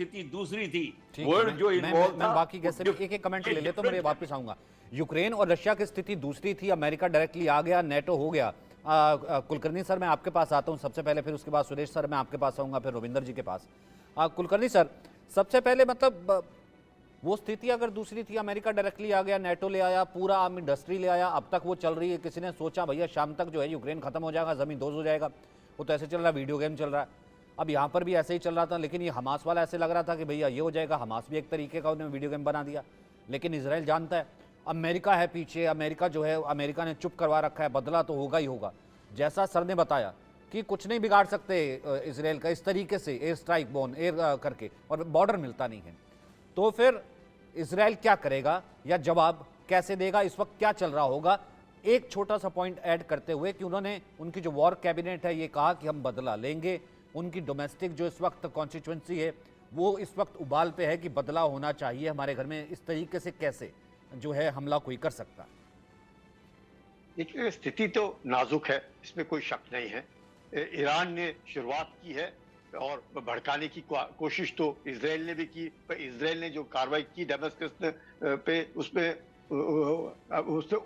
स्थिति दूसरी थी। ठीक है, वर्ल्ड जो इन्वॉल्व था, मैं बाकी कैसे भी एक एक कमेंट ले लेता हूं, मेरे वापस आऊंगा। यूक्रेन और रशिया की स्थिति दूसरी थी, अमेरिका डायरेक्टली आ गया, नेटो हो गया। कुलकर्णी सर मैं आपके पास आता हूं सबसे पहले, फिर उसके बाद सुरेश सर मैं आपके पास आऊंगा, फिर रविंदर जी के पास। कुलकर्णी सर सबसे पहले मतलब वो स्थिति अगर दूसरी थी, अमेरिका डायरेक्टली आ गया, नेटो ले आया, पूरा आर्म इंडस्ट्री ले आया, अब तक वो चल रही है, किसी ने सोचा भैया शाम तक जो है यूक्रेन खत्म हो जाएगा, जमीन दोज हो जाएगा? वो तो ऐसे चल रहा है, वीडियो गेम चल रहा है। अब यहाँ पर भी ऐसे ही चल रहा था, लेकिन ये हमास वाला ऐसे लग रहा था कि भैया ये हो जाएगा। हमास भी एक तरीके का उन्होंने वीडियो गेम बना दिया, लेकिन इसराइल जानता है अमेरिका है पीछे, अमेरिका जो है अमेरिका ने चुप करवा रखा है, बदला तो होगा ही होगा। जैसा सर ने बताया कि कुछ नहीं बिगाड़ सकते इसराइल का इस तरीके से एयर स्ट्राइक बोन एयर करके, और बॉर्डर मिलता नहीं है, तो फिर इसराइल क्या करेगा या जवाब कैसे देगा? इस वक्त क्या चल रहा होगा? एक छोटा सा पॉइंट ऐड करते हुए कि उन्होंने उनकी जो वॉर कैबिनेट है ये कहा कि हम बदला लेंगे। उनकी डोमेस्टिक जो इस वक्त कॉन्स्टिट्यूंसी है वो इस वक्त उबाल पे है कि बदला होना चाहिए हमारे घर में। इस तरीके से कैसे जो है हमला कोई कर सकता? देखिए, स्थिति तो नाजुक है, इसमें कोई शक नहीं है। ईरान ने शुरुआत की है और भड़काने की कोशिश तो इसराइल ने भी की, पर इसराइल ने जो कार्रवाई की दमिश्क पे उससे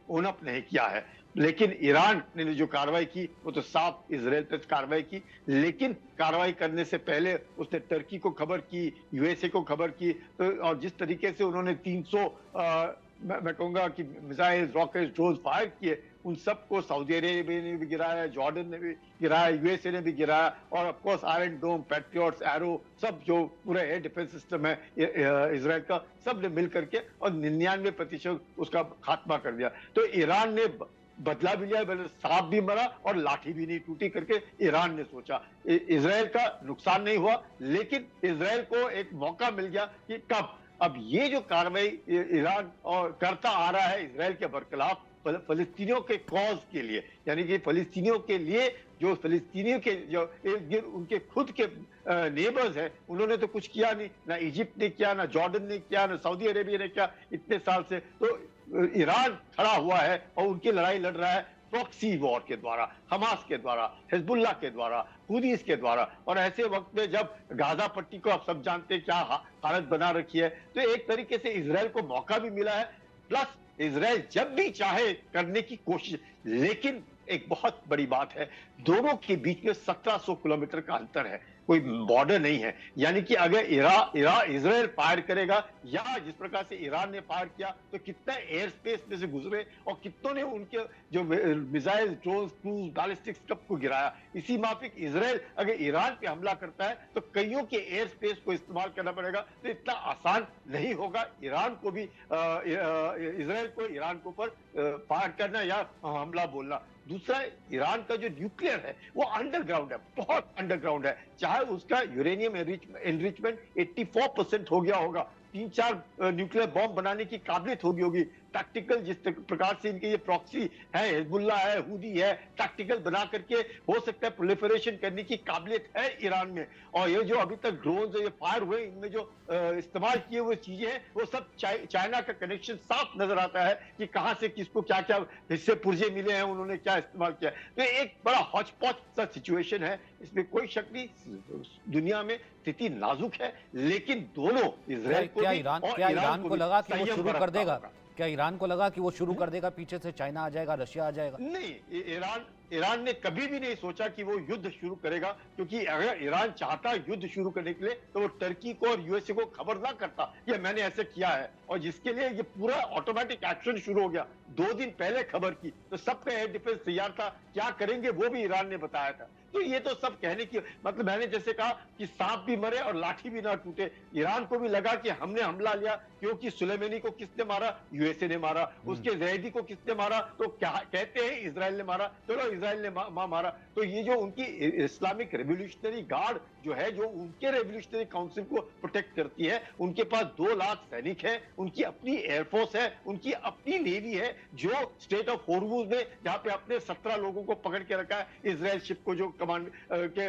ओन अप नहीं किया है। लेकिन ईरान ने जो कार्रवाई की वो तो साफ इसराइल पर कार्रवाई की, लेकिन कार्रवाई करने से पहले उसने तुर्की को खबर की, यूएसए को खबर की। तो और जिस तरीके से उन्होंने 300 मैं कहूंगा कि मिसाइल, रॉकेट, ड्रोन फायर किए, उन सबको सऊदी अरेबिया ने भी गिराया, जॉर्डन ने भी गिराया, यूएसए ने भी गिराया, और of course iron dome, Patriots, Arrow, सब जो पूरा एयर डिफेंस सिस्टम है इसराइल का, सब ने मिल करके और 99% उसका खात्मा कर दिया। तो ईरान ने बदला भी लिया, सांप भी मरा और लाठी भी नहीं टूटी करके ईरान ने सोचा। इसराइल का नुकसान नहीं हुआ, लेकिन इसराइल को एक मौका मिल गया कि कब अब ये जो कार्रवाई ईरान और करता आ रहा है इसराइल के बरखिलाफ फलस्तीनियों के कॉज के लिए, यानी कि फलस्तीनियों के लिए, जो फलस्तीनियों के जो उनके खुद के नेबर्स हैं, उन्होंने तो कुछ किया नहीं, ना इजिप्ट ने किया, ना जॉर्डन ने किया, ना सऊदी अरेबिया ने किया इतने साल से। तो ईरान खड़ा हुआ है और उनकी लड़ाई लड़ रहा है प्रॉक्सी वॉर के द्वारा, हमास के द्वारा, हिजबुल्लाह के द्वारा, हुदीस के द्वारा। और ऐसे वक्त में जब गाजा पट्टी को आप सब जानते हैं क्या हालत बना रखी है, तो एक तरीके से इसराइल को मौका भी मिला है। प्लस इसराइल जब भी चाहे करने की कोशिश, लेकिन एक बहुत बड़ी बात है, दोनों के बीच में 1700 किलोमीटर का अंतर है, कोई बॉर्डर नहीं है। यानी कि अगर इसराइल फायर करेगा या जिस प्रकार से ईरान ने फायर किया, तो कितना एयर स्पेस में से गुजरे और कितनों ने उनके जो मिसाइल, ड्रोन, क्रूज, बैलिस्टिक सबको गिराया। इसी माफिक इसराइल अगर ईरान पे हमला करता है तो कईयों के एयर स्पेस को इस्तेमाल करना पड़ेगा, तो इतना आसान नहीं होगा ईरान को भी इसराइल को ईरान के ऊपर फायर करना या हमला बोलना। दूसरा, ईरान का जो न्यूक्लियर है वो अंडरग्राउंड है, बहुत अंडरग्राउंड है। चाहे उसका यूरेनियम एनरिचमेंट 84% हो गया होगा, 3-4 न्यूक्लियर बॉम्ब बनाने की काबिलियत होगी। टैक्टिकल जिस प्रकार से इनके ये प्रॉक्सी है, हिजबुल्लाह है, हुदी है, टैक्टिकल बना करके हो सकता है प्रोलिफरेशन करने की काबिलियत है ईरान में। और ये जो अभी तक ड्रोन ये फायर हुए, इनमें जो इस्तेमाल किए हुए चीजें हैं, वो सब चाइना का कनेक्शन साफ नजर आता है कि कहां से किसको क्या क्या हिस्से पुर्जे मिले हैं, उन्होंने क्या इस्तेमाल किया। तो एक बड़ा हॉच पॉच सा सिचुएशन है, इसमें कोई शक नहीं। दुनिया में स्थिति नाजुक है, लेकिन दोनों इसराइल को ईरान को लगा कि वो शुरू कर देगा? क्या ईरान को लगा कि वो शुरू कर देगा, पीछे से चाइना आ जाएगा, रशिया आ जाएगा? नहीं, ईरान ने कभी भी नहीं सोचा कि वो युद्ध शुरू करेगा, क्योंकि अगर ईरान चाहता युद्ध शुरू करने के लिए तो वो तुर्की को और यूएसए को खबर ना करता कि मैंने ऐसे किया है, और जिसके लिए ये पूरा ऑटोमेटिक एक्शन शुरू हो गया। 2 दिन पहले खबर की तो सबका एयर डिफेंस तैयार था, क्या करेंगे वो भी ईरान ने बताया था। तो ये तो सब कहने की, मतलब मैंने जैसे कहा कि सांप भी मरे और लाठी भी ना टूटे। ईरान को भी लगा कि हमने हमला लिया, क्योंकि सुलेमानी को किसने मारा? यूएसए ने मारा। उसके जैदी को किसने मारा? तो क्या कहते हैं इसराइल ने मारा, चलो इसराइल ने मारा। तो ये जो उनकी इस्लामिक रेवोल्यूशनरी गार्ड जो है, जो उनके रेवोल्यूशनरी काउंसिल को प्रोटेक्ट करती है, उनके पास 2 लाख सैनिक है, उनकी अपनी एयरफोर्स है, उनकी अपनी नेवी है, जो स्टेट ऑफ हॉर्मुज में जहां पे अपने 17 लोगों को पकड़ के रखा है, इसराइल शिप को जो कमांड के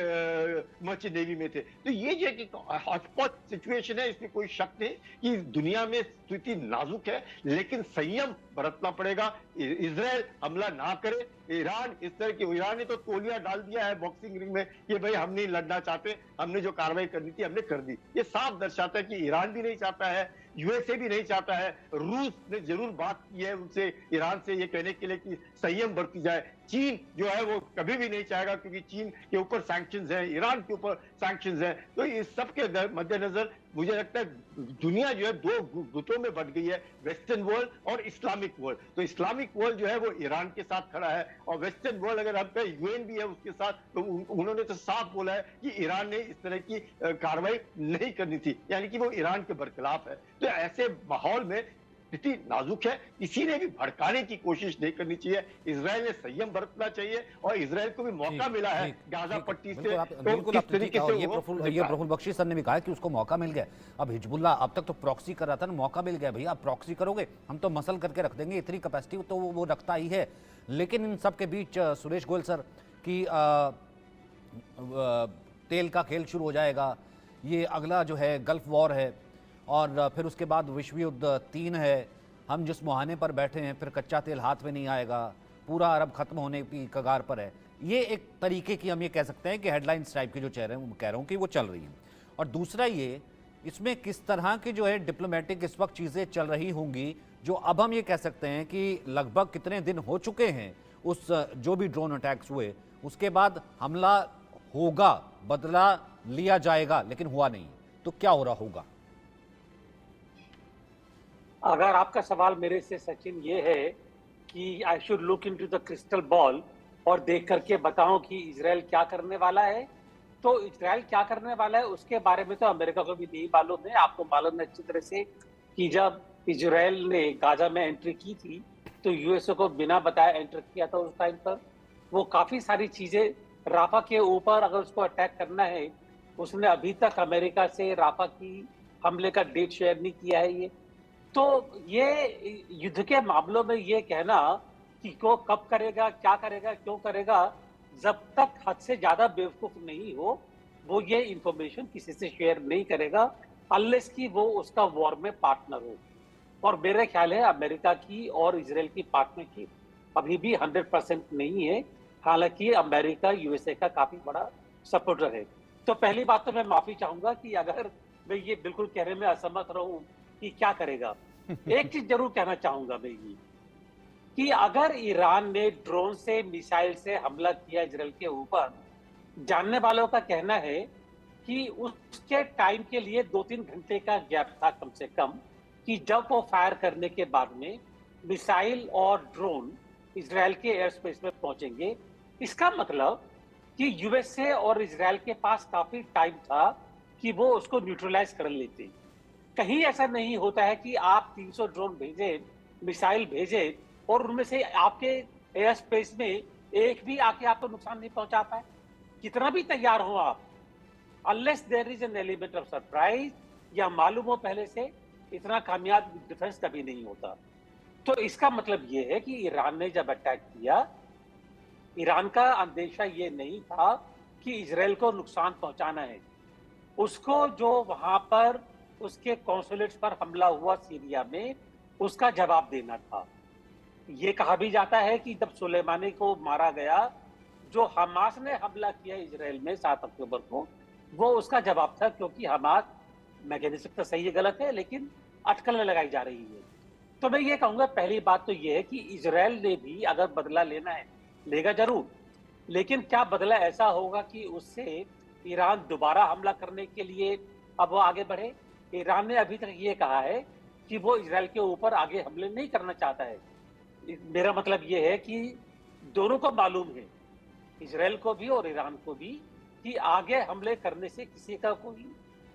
मर्चेंट नेवी में थे। तो ये जो हॉटस्पॉट सिचुएशन है, इसमें कोई शक नहीं कि दुनिया में स्थिति नाजुक है, लेकिन संयम बरतना पड़ेगा। इसराइल हमला ना करे, ईरान इस तरह की, ईरान ने तो तौलिया डाल दिया है बॉक्सिंग रिंग में कि भाई हम नहीं लड़ना चाहते, हमने जो कार्रवाई करनी थी हमने कर दी। ये साफ दर्शाता है कि ईरान भी नहीं चाहता है, यूएसए भी नहीं चाहता है। रूस ने जरूर बात की है उनसे, ईरान से ये कहने के लिए कि संयम बरती जाए। चीन जो है वो कभी भी नहीं चाहेगा, क्योंकि चीन के ऊपर सैंक्शंस हैं, ईरान के ऊपर सैंक्शंस हैं। तो इस सब के मद्देनजर मुझे लगता है दुनिया जो है दो गुटों में बंट गई है, वेस्टर्न वर्ल्ड और इस्लामिक वर्ल्ड। तो इस्लामिक वर्ल्ड जो है वो ईरान के साथ खड़ा है, और वेस्टर्न वर्ल्ड अगर हम कहें यूएन भी है उसके साथ, तो उन्होंने तो साफ बोला है कि ईरान ने इस तरह की कार्रवाई नहीं करनी थी, यानी कि वो ईरान के बरखिलाफ है। तो ऐसे माहौल में स्थिति नाजुक है, किसी ने भी भड़काने की कोशिश नहीं करनी चाहिए। इजराइल ने संयम बरतना चाहिए, और इजराइल को भी मौका मिला है गाजा पट्टी से, तो किस तरीके से ये प्रफुल्ल बख्शी सर ने भी कहा कि उसको मौका मिल गया। अब हिजबुल्लाह अब तक तो प्रॉक्सी कर रहा था ना, मौका मिल गया भैया, आप प्रॉक्सी करोगे हम तो मसल करके रख देंगे, इतनी कैपेसिटी तो वो रखता ही है। लेकिन इन सब के बीच सुरेश गोयल सर की तेल का खेल शुरू हो जाएगा, ये अगला जो है गल्फ वॉर है, और फिर उसके बाद विश्व युद्ध 3 है, हम जिस मुहाने पर बैठे हैं फिर कच्चा तेल हाथ में नहीं आएगा, पूरा अरब खत्म होने की कगार पर है। ये एक तरीके की हम ये कह सकते हैं कि हेडलाइंस टाइप की जो कह रहा हूँ कि वो चल रही हैं। और दूसरा ये, इसमें किस तरह की जो है डिप्लोमेटिक इस वक्त चीज़ें चल रही होंगी, जो अब हम ये कह सकते हैं कि लगभग कितने दिन हो चुके हैं उस जो भी ड्रोन अटैक्स हुए, उसके बाद हमला होगा, बदला लिया जाएगा, लेकिन हुआ नहीं, तो क्या हो रहा होगा? अगर आपका सवाल मेरे से सचिन ये है कि I should look into the crystal ball और देख करके बताऊं कि इजराइल क्या करने वाला है, तो इजराइल क्या करने वाला है उसके बारे में तो अमेरिका को भी नहीं मालूम है। आपको मालूम है अच्छी तरह से कि जब इजराइल ने गाजा में एंट्री की थी तो यूएसए को बिना बताए एंटर किया था। उस टाइम पर वो काफी सारी चीजें राफा के ऊपर अगर उसको अटैक करना है, उसने अभी तक अमेरिका से राफा की हमले का डेट शेयर नहीं किया है। ये तो ये युद्ध के मामलों में ये कहना कि को कब करेगा, क्या करेगा, क्यों करेगा, जब तक हद से ज्यादा बेवकूफ नहीं हो वो ये इंफॉर्मेशन किसी से शेयर नहीं करेगा, अनलेस कि वो उसका वॉर में पार्टनर हो। और मेरे ख्याल है अमेरिका की और इजराइल की पार्टनरशिप अभी भी 100% नहीं है, हालांकि अमेरिका यूएसए का काफी बड़ा सपोर्टर है। तो पहली बात तो मैं माफी चाहूंगा कि अगर मैं ये बिल्कुल कहने में असमर्थ रहूं कि क्या करेगा। एक चीज जरूर कहना चाहूंगा मैं ये कि अगर ईरान ने ड्रोन से, मिसाइल से हमला किया इजराइल के ऊपर, जानने वालों का कहना है कि उसके टाइम के लिए 2-3 घंटे का गैप था कम से कम, कि जब वो फायर करने के बाद में मिसाइल और ड्रोन इजराइल के एयर स्पेस में पहुंचेंगे। इसका मतलब कि यूएसए और इजराइल के पास काफी टाइम था कि वो उसको न्यूट्रलाइज कर लेते। कहीं ऐसा नहीं होता है कि आप 300 ड्रोन भेजे, मिसाइल भेजे, और उनमें से आपके एयर स्पेस में एक भी आके आपको नुकसान नहीं पहुंचा पाए, कितना भी तैयार हो आप, unless there is an element of surprise या मालूम हो पहले से, इतना कामयाब डिफेंस कभी नहीं होता। तो इसका मतलब ये है कि ईरान ने जब अटैक किया, ईरान का अंदेशा ये नहीं था कि इजराइल को नुकसान पहुंचाना है, उसको जो वहां पर उसके कॉन्सुलेट्स पर हमला हुआ सीरिया में, उसका जवाब देना था। ये कहा भी जाता है कि जब सुलेमानी को मारा गया, जो हमास ने हमला किया इजराइल में 7 अक्टूबर को, वो उसका जवाब था, क्योंकि हमास, मैं कह नहीं सकता सही है गलत है, लेकिन अटकलें लगाई जा रही है। तो मैं ये कहूंगा पहली बात तो ये है कि इजराइल ने भी अगर बदला लेना है, लेगा जरूर, लेकिन क्या बदला ऐसा होगा कि उससे ईरान दोबारा हमला करने के लिए अब वो आगे बढ़े? ईरान ने अभी तक ये कहा है कि वो इजराइल के ऊपर आगे हमले नहीं करना चाहता है। मेरा मतलब ये है कि दोनों को मालूम है, इजराइल को भी और ईरान को भी, कि आगे हमले करने से किसी का कोई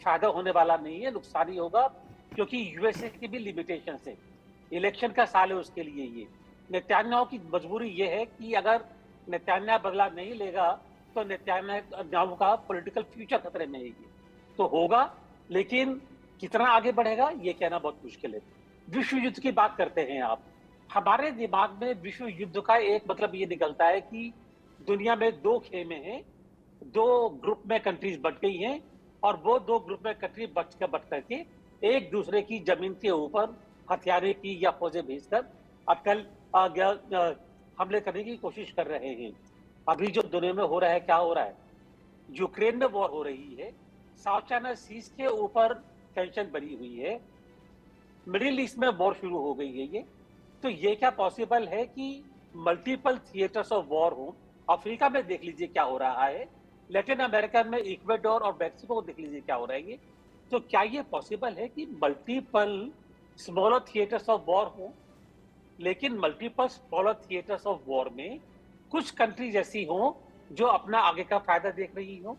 फायदा होने वाला नहीं है, नुकसान ही होगा, क्योंकि यूएसए की भी लिमिटेशन है, इलेक्शन का साल है उसके लिए। ये नेतन्याहू की मजबूरी ये है कि अगर नेतन्याहू बदला नहीं लेगा तो नेतन्याहू का पॉलिटिकल फ्यूचर खतरे में है। ये तो होगा, लेकिन कितना आगे बढ़ेगा ये कहना बहुत मुश्किल है। विश्व युद्ध की बात करते हैं आप, हमारे दिमाग में विश्व युद्ध का एक मतलब ये निकलता है कि दुनिया में 2 खेमे हैं, 2 ग्रुप में कंट्रीज बट गई हैं, और वो 2 ग्रुप में कंट्री बट करके एक दूसरे की जमीन के ऊपर हथियारे की या फौजें भेजकर अटकल हमले करने की कोशिश कर रहे हैं। अभी जो दुनिया में हो रहा है, क्या हो रहा है? यूक्रेन में वॉर हो रही है, साउथ चाइना सीज के ऊपर टेंशन बनी हुई है, मिडिल ईस्ट में वॉर शुरू हो गई है ये। तो ये क्या पॉसिबल है कि मल्टीपल थिएटर्स ऑफ वॉर हो? अफ्रीका में देख लीजिए क्या हो रहा है, लैटिन अमेरिका में इक्वेडोर और मैक्सिको देख लीजिए क्या हो रहा है ये। तो क्या ये पॉसिबल है कि multiple smaller theatres of war हो, लेकिन multiple smaller theatres of war में कुछ कंट्रीज ऐसी हो जो अपना आगे का फायदा देख रही हो?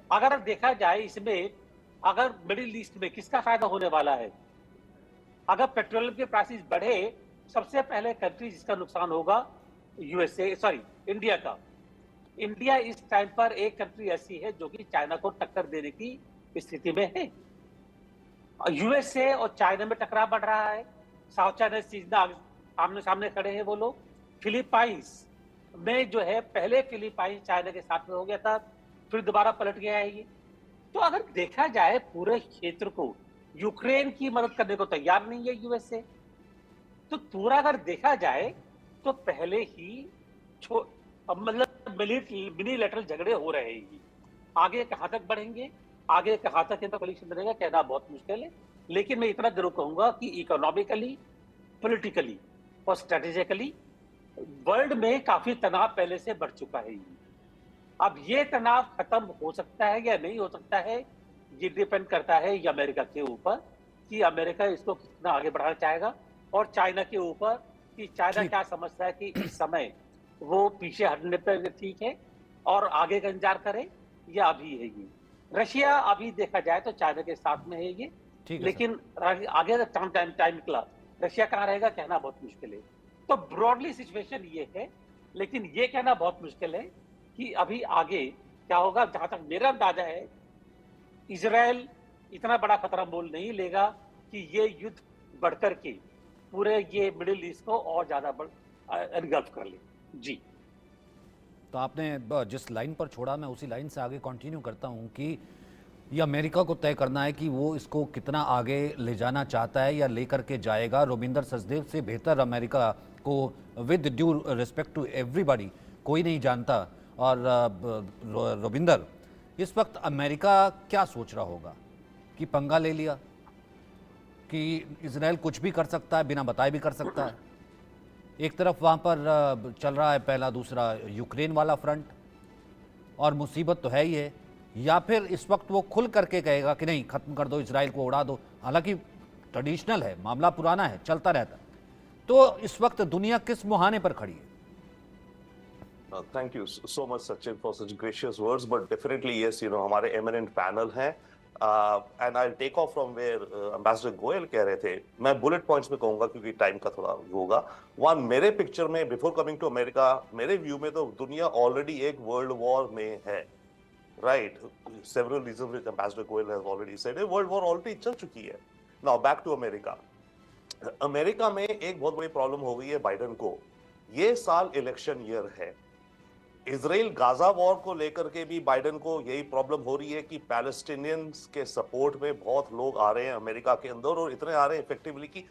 अगर देखा जाए इसमें, अगर मिडिल ईस्ट में किसका फायदा होने वाला है? अगर पेट्रोलियम के प्राइसेस बढ़े, सबसे पहले कंट्री जिसका नुकसान होगा यूएसए, सॉरी इंडिया का। इंडिया इस टाइम पर एक कंट्री ऐसी है जो कि चाइना को टक्कर देने की स्थिति में है। यूएसए और चाइना में टकराव बढ़ रहा है, साउथ चाइना सीज आमने सामने खड़े हैं वो लोग। फिलीपाइंस में जो है, पहले फिलीपाइंस चाइना के साथ में हो गया था, फिर दोबारा पलट गया है ये। तो अगर देखा जाए पूरे क्षेत्र को, यूक्रेन की मदद करने को तैयार नहीं है यूएसए। तो पूरा अगर देखा जाए तो पहले ही मतलब मिनीलेटरल झगड़े हो रहे हैं। आगे कहां तक बढ़ेंगे, आगे कहां तक इनका कॉलिशन बनेगा, कहना बहुत मुश्किल है। लेकिन मैं इतना जरूर कहूंगा कि इकोनॉमिकली, पॉलिटिकली और स्ट्रेटेजिकली वर्ल्ड में काफी तनाव पहले से बढ़ चुका है। अब ये तनाव खत्म हो सकता है या नहीं हो सकता है, ये डिपेंड करता है ये अमेरिका के ऊपर कि अमेरिका इसको कितना आगे बढ़ाना चाहेगा, और चाइना के ऊपर कि चाइना क्या समझता है कि इस समय वो पीछे हटने पर ठीक है और आगे का इंतजार करे या अभी है ये। रशिया अभी देखा जाए तो चाइना के साथ में है ये, लेकिन आगे टाइम निकला रशिया कहाँ रहेगा कहना बहुत मुश्किल है। तो ब्रॉडली सिचुएशन ये है, लेकिन ये कहना बहुत मुश्किल है कि अभी आगे क्या होगा। जहां तक मेरा अंदाजा है, इजराइल इतना बड़ा खतरा मोल नहीं लेगा कि ये युद्ध बढ़कर के पूरे ये मिडिल ईस्ट को और ज्यादा एनगल्फ कर ले। जी, तो आपने जिस लाइन पर छोड़ा, मैं उसी लाइन से आगे कंटिन्यू करता हूं कि ये अमेरिका को तय करना है कि वो इसको कितना आगे ले जाना चाहता है या लेकर के जाएगा। रोबिंदर सचदेव से बेहतर अमेरिका को, with due respect to everybody, कोई नहीं जानता। और रोबिंदर, इस वक्त अमेरिका क्या सोच रहा होगा कि पंगा ले लिया, कि इजराइल कुछ भी कर सकता है, बिना बताए भी कर सकता है। एक तरफ वहाँ पर चल रहा है पहला, दूसरा यूक्रेन वाला फ्रंट, और मुसीबत तो है ही है। या फिर इस वक्त वो खुल करके कहेगा कि नहीं, खत्म कर दो, इजराइल को उड़ा दो। हालांकि ट्रेडिशनल है, मामला पुराना है, चलता रहता। तो इस वक्त दुनिया किस मुहाने पर खड़ी है? Thank you so much, Sachin, for such gracious words. But definitely, yes, हमारे eminent panel हैं, and I'll take off from where Ambassador Goel कह रहे थे। मैं bullet points में कहूँगा क्योंकि time का थोड़ा होगा। One, मेरे picture में, before coming to America, मेरे view में तो दुनिया already एक world war में है, right? Several reasons which Ambassador Goel has already said, world war already चल चुकी है। Now back to America. America में एक बहुत बड़ी प्रॉब्लम हो गई है बाइडेन को। ये साल इलेक्शन ईयर है। इजराइल गाजा वॉर को लेकर के भी बाइडेन को यही प्रॉब्लम हो रही है कि पैलेस्टीनियंस के सपोर्ट में बहुत लोग आ रहे हैं अमेरिका के अंदर, और इतने आ रहे हैं इफेक्टिवली कि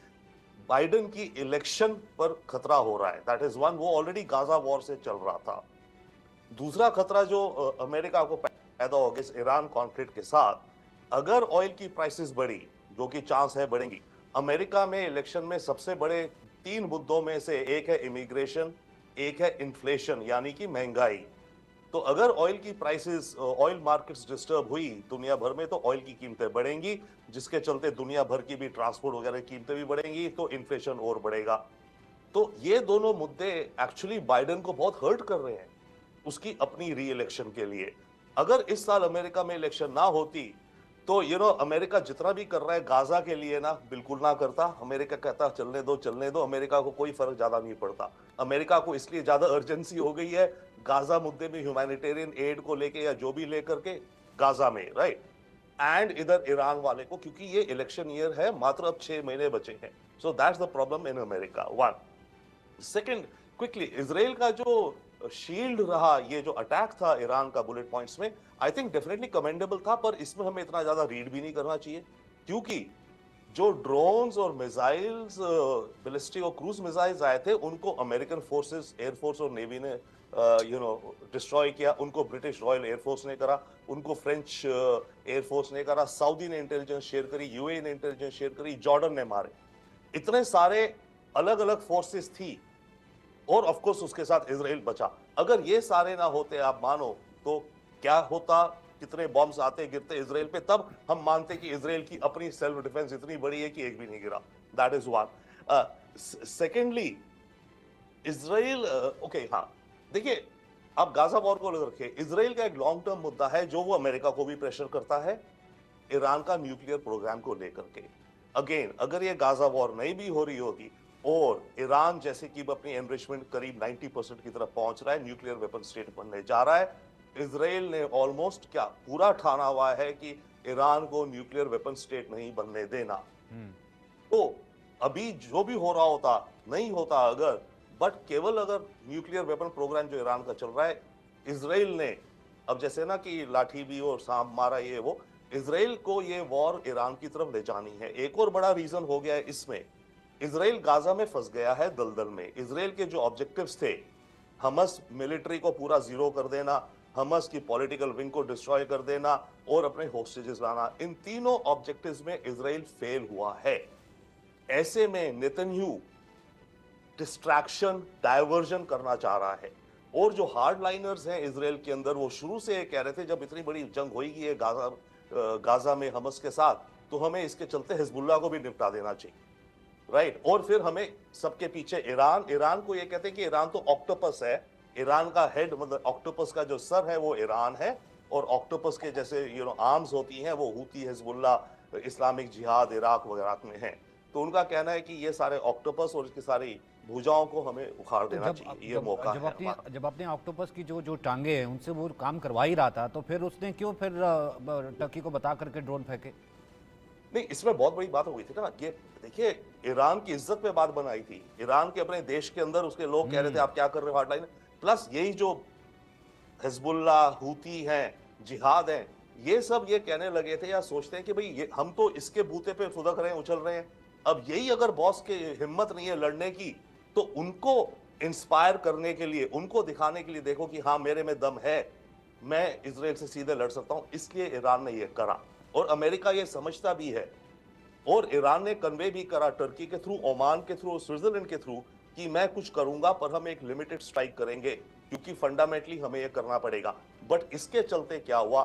बाइडेन की इलेक्शन पर खतरा हो रहा है। दैट इज वन, वो ऑलरेडी गाजा वॉर से चल रहा था। दूसरा खतरा जो अमेरिका को पैदा हो गया ईरान कॉन्फ्लिक्ट के साथ, अगर ऑयल की प्राइसेस बढ़ी, जो कि चांस है बढ़ेंगी, अमेरिका में इलेक्शन में सबसे बड़े 3 मुद्दों में से एक है इमिग्रेशन, एक है इन्फ्लेशन यानी कि महंगाई। तो अगर ऑयल की प्राइसेस, ऑयल मार्केट्स डिस्टर्ब हुई दुनिया भर में, तो ऑयल की कीमतें बढ़ेंगी, जिसके चलते दुनिया भर की भी ट्रांसपोर्ट वगैरह की कीमतें भी बढ़ेंगी, तो इन्फ्लेशन और बढ़ेगा। तो ये दोनों मुद्दे एक्चुअली बाइडेन को बहुत हर्ट कर रहे हैं उसकी अपनी री इलेक्शन के लिए। अगर इस साल अमेरिका में इलेक्शन ना होती तो अमेरिका जितना भी कर रहा है गाजा के लिए ना, बिल्कुल ना करता। अमेरिका कहता चलने दो, अमेरिका को कोई फर्क ज्यादा नहीं पड़ता। अमेरिका को इसलिए ज्यादा अर्जेंसी हो गई है गाजा मुद्दे में, ह्यूमैनिटेरियन एड को लेके या जो भी लेकर के गाजा में, राइट, एंड इधर ईरान वाले को, क्योंकि ये इलेक्शन ईयर है, मात्र अब 6 महीने बचे हैं। So that's the problem in America. One, second, quickly, Israel का जो शील्ड रहा, ये जो अटैक था ईरान का बुलेट पॉइंट्स में, आई थिंक डेफिनेटली कमेंडेबल था, पर इसमें हमें इतना ज्यादा रीड भी नहीं करना चाहिए, क्योंकि जो ड्रोन्स और मिसाइल्स, बैलिस्टिक और क्रूज मिसाइल्स आए थे, उनको अमेरिकन फोर्सेस, एयरफोर्स और नेवी ने डिस्ट्रॉय किया। उनको ब्रिटिश रॉयल एयरफोर्स ने करा, उनको फ्रेंच एयरफोर्स ने करा, सऊदी ने इंटेलिजेंस शेयर करी, यूएई ने इंटेलिजेंस शेयर करी, जॉर्डन ने मारे। इतने सारे अलग अलग फोर्सेस थी, और ऑफ कोर्स उसके साथ इजराइल बचा। अगर ये सारे ना होते, आप मानो, तो क्या होता, कितने बॉम्ब्स आते गिरते इजराइल पे, तब हम मानते कि इजराइल की अपनी सेल्फ डिफेंस इतनी बड़ी है कि एक भी नहीं गिरा। That is one. Secondly, Israel, okay, हाँ, देखिए, आप गाजा वॉर को रखिए, इजराइल का एक लॉन्ग टर्म मुद्दा है जो वो अमेरिका को भी प्रेशर करता है, ईरान का न्यूक्लियर प्रोग्राम को लेकर के। अगेन, अगर ये गाजा वॉर नहीं भी हो रही होगी और ईरान जैसे कि अपनी एनरिचमेंट करीब 90% की तरफ पहुंच रहा है, न्यूक्लियर वेपन स्टेट बनने जा रहा है, इजराइल ने ऑलमोस्ट क्या पूरा ठाना हुआ है कि ईरान को न्यूक्लियर वेपन स्टेट नहीं बनने देना। तो अभी जो भी हो रहा होता, नहीं होता अगर, बट केवल अगर न्यूक्लियर वेपन प्रोग्राम जो ईरान का चल रहा है, इजराइल ने अब जैसे ना कि लाठी भी और सांप मारा, ये वो, इजराइल को ये वॉर ईरान की तरफ ले जानी है। एक और बड़ा रीजन हो गया है इसमें, इजराइल गाजा में फंस गया है दलदल में। इजराइल के जो ऑब्जेक्टिव्स थे, हमास मिलिट्री को पूरा जीरो कर देना, हमास की पॉलिटिकल विंग को डिस्ट्रॉय कर देना और अपने होस्टेजेस लाना, इन तीनों ऑब्जेक्टिव्स में इजराइल फेल हुआ है। ऐसे में नेतन्याहू डिस्ट्रैक्शन, डायवर्जन करना चाह रहा है, और जो हार्ड लाइनर्स हैं इजराइल के अंदर, वो शुरू से कह रहे थे जब इतनी बड़ी जंग होगी है गाजा में हमास के साथ, तो हमें इसके चलते हिजबुल्लाह को भी निपटा देना चाहिए, राइट। और फिर हमें सबके पीछे ईरान को ये कहते हैं कि ईरान तो ऑक्टोपस है, ईरान का हेड, मतलब ऑक्टोपस का जो सर है वो ईरान है, और ऑक्टोपस के जैसे आर्म्स होती हैं वो हूती, हिजबुल्लाह, इस्लामिक जिहाद इराक वगैरह में है। तो उनका कहना है कि ये सारे ऑक्टोपस और इसकी सारी भुजाओं को हमें उखाड़ देना चाहिए, ये मौका है। जब अपने ऑक्टोपस की जो टांगे हैं उनसे वो काम करवा ही रहा था, तो फिर उसने क्यों फिर टर्की को बता करके ड्रोन फेंके? नहीं, इसमें बहुत बड़ी बात हो गई थी ना, ये देखिए, ईरान की इज्जत पे बात बनाई थी, ईरान के अपने देश के अंदर उसके लोग कह रहे थे आप क्या कर रहे हो हार्डलाइन, प्लस यही जो हिजबुल्लाह, हूती हैं, जिहाद हैं, ये सब ये कहने लगे थे या सोचते हैं कि भाई ये हम तो इसके बूते पे फुदक रहे हैं, उछल रहे हैं। अब यही अगर बॉस के हिम्मत नहीं है लड़ने की, तो उनको इंस्पायर करने के लिए, उनको दिखाने के लिए, देखो कि हाँ मेरे में दम है, मैं इजराइल से सीधे लड़ सकता हूं, इसलिए ईरान ने यह करा। और अमेरिका ये समझता भी है, और ईरान ने कन्वे भी करा टर्की के थ्रू, ओमान के थ्रू, स्विट्जरलैंड के थ्रू, कि मैं कुछ करूंगा पर हम एक लिमिटेड स्ट्राइक करेंगे, क्योंकि फंडामेंटली हमें यह करना पड़ेगा। बट इसके चलते क्या हुआ,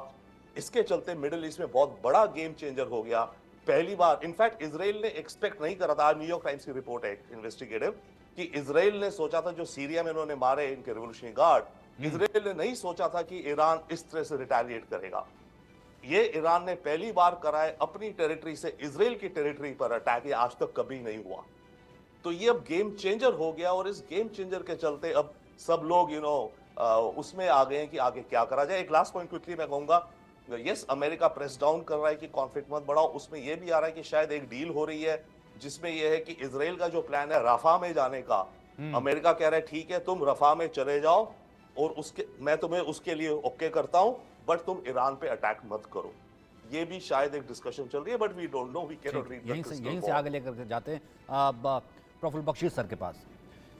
इसके चलते मिडिल ईस्ट में बहुत बड़ा गेम चेंजर हो गया। पहली बार, इनफैक्ट इजराइल ने एक्सपेक्ट नहीं करा था, न्यूयॉर्क टाइम्स की रिपोर्ट है इन्वेस्टिगेटिव, कि इजराइल ने सोचा था जो सीरिया में इन्होंने मारे इनके रिवोल्यूशनरी गार्ड, इजराइल ने नहीं सोचा था कि ईरान इस तरह से रिटेलिएट करेगा। ये ईरान ने पहली बार करा है अपनी टेरिटरी से इजराइल की टेरिटरी पर अटैक, ये आज तक कभी नहीं हुआ। तो ये अब गेम चेंजर हो गया, और इस गेम चेंजर के चलते अब सब लोग उसमें आ गए हैं कि आगे क्या करा जाए। एक लास्ट पॉइंट क्विकली मैं कहूंगा, यस अमेरिका प्रेस डाउन कर रहा है कि कॉन्फ्लिक्ट मत बढ़ाओ, उसमें यह भी आ रहा है कि शायद एक डील हो रही है जिसमें यह है कि इजराइल का जो प्लान है रफा में जाने का, अमेरिका कह रहा है ठीक है तुम रफा में चले जाओ और मैं तुम्हें उसके लिए ओके करता हूं, बट तुम ईरान पे अटैक मत करो। ये भी शायद एक डिस्कशन चल रही है, but we don't know, we can not read. यहीं से आगे लेकर जाते हैं प्रोफुल बख्शी सर के पास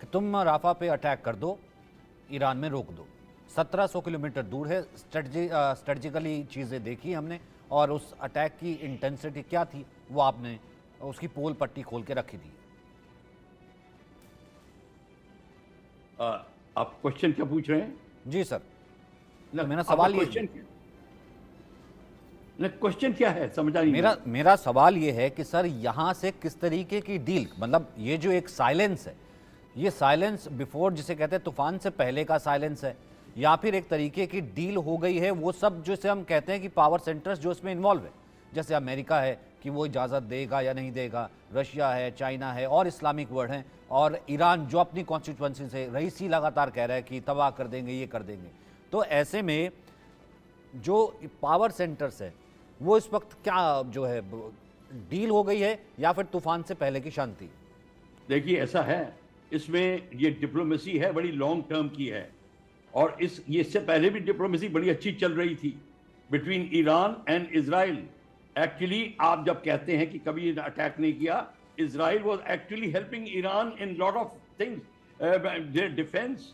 कि तुम राफा पे अटैक कर दो, ईरान में रोक दो। 1700 किलोमीटर दूर है, स्ट्रेटजिकली चीज़ें देखी हमने, और उस अटैक की इंटेंसिटी क्या थी वो आपने उसकी पोल पट्टी खोल के रखी थी। आप क्वेश्चन क्या पूछ रहे हैं? जी सर, मेरा सवाल ये क्वेश्चन क्या है समझा नहीं। मेरा सवाल ये है कि सर यहाँ से किस तरीके की डील, मतलब ये जो एक साइलेंस है, ये साइलेंस बिफोर जिसे कहते हैं तूफान से पहले का साइलेंस है, या फिर एक तरीके की डील हो गई है, वो सब जैसे हम कहते हैं कि पावर सेंटर्स जो इसमें इन्वॉल्व है, जैसे अमेरिका है कि वो इजाज़त देगा या नहीं देगा, रशिया है, चाइना है और इस्लामिक वर्ल्ड है, और ईरान जो अपनी कॉन्स्टिट्यूंसी से रईसी लगातार कह रहा है कि तबाह कर देंगे, ये कर देंगे। तो ऐसे में जो पावर सेंटर्स है वो इस वक्त क्या जो है डील हो गई है या फिर तूफान से पहले की शांति? देखिए ऐसा है, इसमें ये डिप्लोमेसी है, बड़ी लॉन्ग टर्म की है, और इससे पहले भी डिप्लोमेसी बड़ी अच्छी चल रही थी between Iran and Israel actually आप जब कहते हैं कि कभी अटैक नहीं किया, Israel was actually helping Iran in lot of things. There defence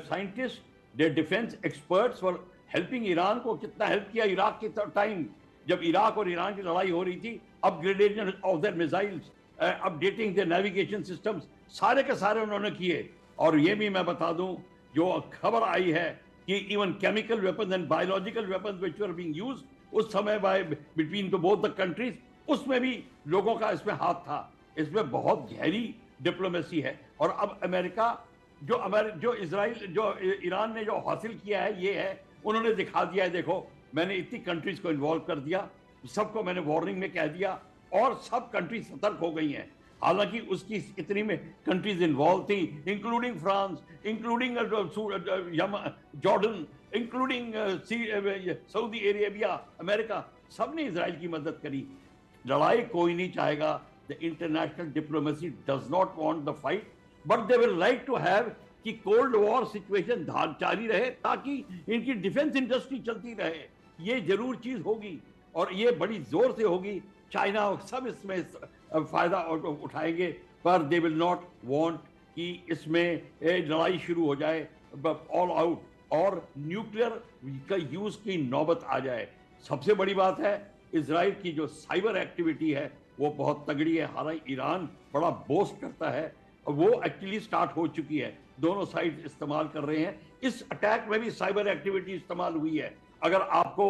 scientist, there defence experts were helping Iran को. कितना हेल्प किया इराक के टाइम, जब इराक और ईरान की लड़ाई हो रही थी. Upgradation of their missiles, updating their navigation systems, सारे के सारे उन्होंने किए. और ये भी मैं बता दूं, जो खबर आई है कि even chemical weapons and biological weapons which were being used उस समय by between both the countries, उसमें भी लोगों का इसमें हाथ था. इसमें बहुत गहरी डिप्लोमेसी है. और अब अमेरिका जो इजराइल जो ईरान ने जो हासिल किया है, ये है उन्होंने दिखा दिया है. देखो, मैंने इतनी कंट्रीज को इन्वॉल्व कर दिया, सबको मैंने वार्निंग में कह दिया, और सब कंट्रीज सतर्क हो गई हैं. हालांकि उसकी इतनी में कंट्रीज इन्वॉल्व थी, including France, including Jordan, including Saudi Arabia, America, सब ने इजराइल की मदद करी. लड़ाई कोई नहीं चाहेगा. The international diplomacy does not want the fight, but they will like to have कि कोल्ड वॉर सिचुएशन जारी रहे, ताकि इनकी डिफेंस इंडस्ट्री चलती रहे. ये जरूर चीज होगी, और ये बड़ी जोर से होगी. चाइना सब इसमें फायदा उठाएंगे, पर दे विल नॉट वांट कि इसमें लड़ाई शुरू हो जाए ऑल आउट, और न्यूक्लियर का यूज की नौबत आ जाए. सबसे बड़ी बात है, इजराइल की जो साइबर एक्टिविटी है वो बहुत तगड़ी है. हालांकि ईरान बड़ा बोस्ट करता है, वो एक्चुअली स्टार्ट हो चुकी है. दोनों साइड इस्तेमाल कर रहे हैं. इस अटैक में भी साइबर एक्टिविटी इस्तेमाल हुई है. अगर आपको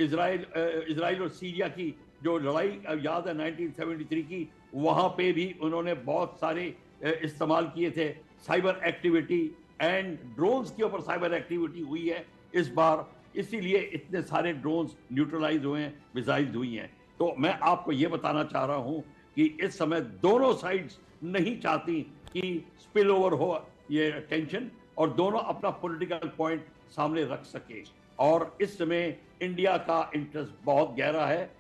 इजराइल और सीरिया की जो लड़ाई याद है 1973 की, वहां पे भी उन्होंने बहुत सारे इस्तेमाल किए थे साइबर एक्टिविटी, एंड ड्रोन्स के ऊपर साइबर एक्टिविटी हुई है इस बार. इसीलिए इतने सारे ड्रोन्स न्यूट्रलाइज हुए हैं, मिसाइल्स हुई हैं. तो मैं आपको ये बताना चाह रहा हूं कि इस समय दोनों साइड्स नहीं चाहती कि स्पिल ओवर हो ये टेंशन, और दोनों अपना पॉलिटिकल पॉइंट सामने रख सके. और इस समय इंडिया का इंटरेस्ट बहुत गहरा है.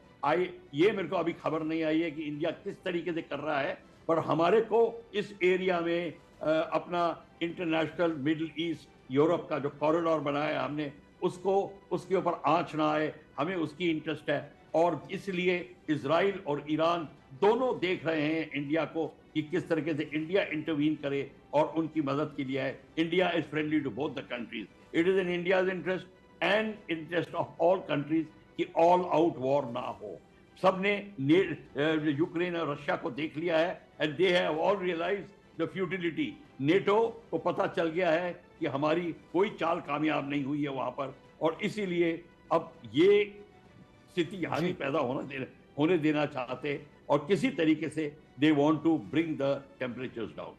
ये मेरे को अभी खबर नहीं आई है कि इंडिया किस तरीके से कर रहा है, पर हमारे को इस एरिया में अपना इंटरनेशनल मिडिल ईस्ट यूरोप का जो कॉरिडोर बनाया है हमने, उसको उसके ऊपर आंच ना आए, हमें उसकी इंटरेस्ट है. और इसलिए इजराइल और ईरान दोनों देख रहे हैं इंडिया को कि किस तरीके से इंडिया इंटरवीन करे और उनकी मदद के लिए है. India is friendly to both the countries. It is in India's interest and interest of all countries कि ऑल आउट वॉर ना हो. सबने यूक्रेन और रशिया को देख लिया है, and they have all realised the futility. NATO को पता चल गया है कि हमारी कोई चाल कामयाब नहीं हुई है वहां पर, और इसीलिए अब ये स्थिति यहाँ नहीं पैदा होने देना चाहते, और किसी तरीके से they want to bring the temperatures down.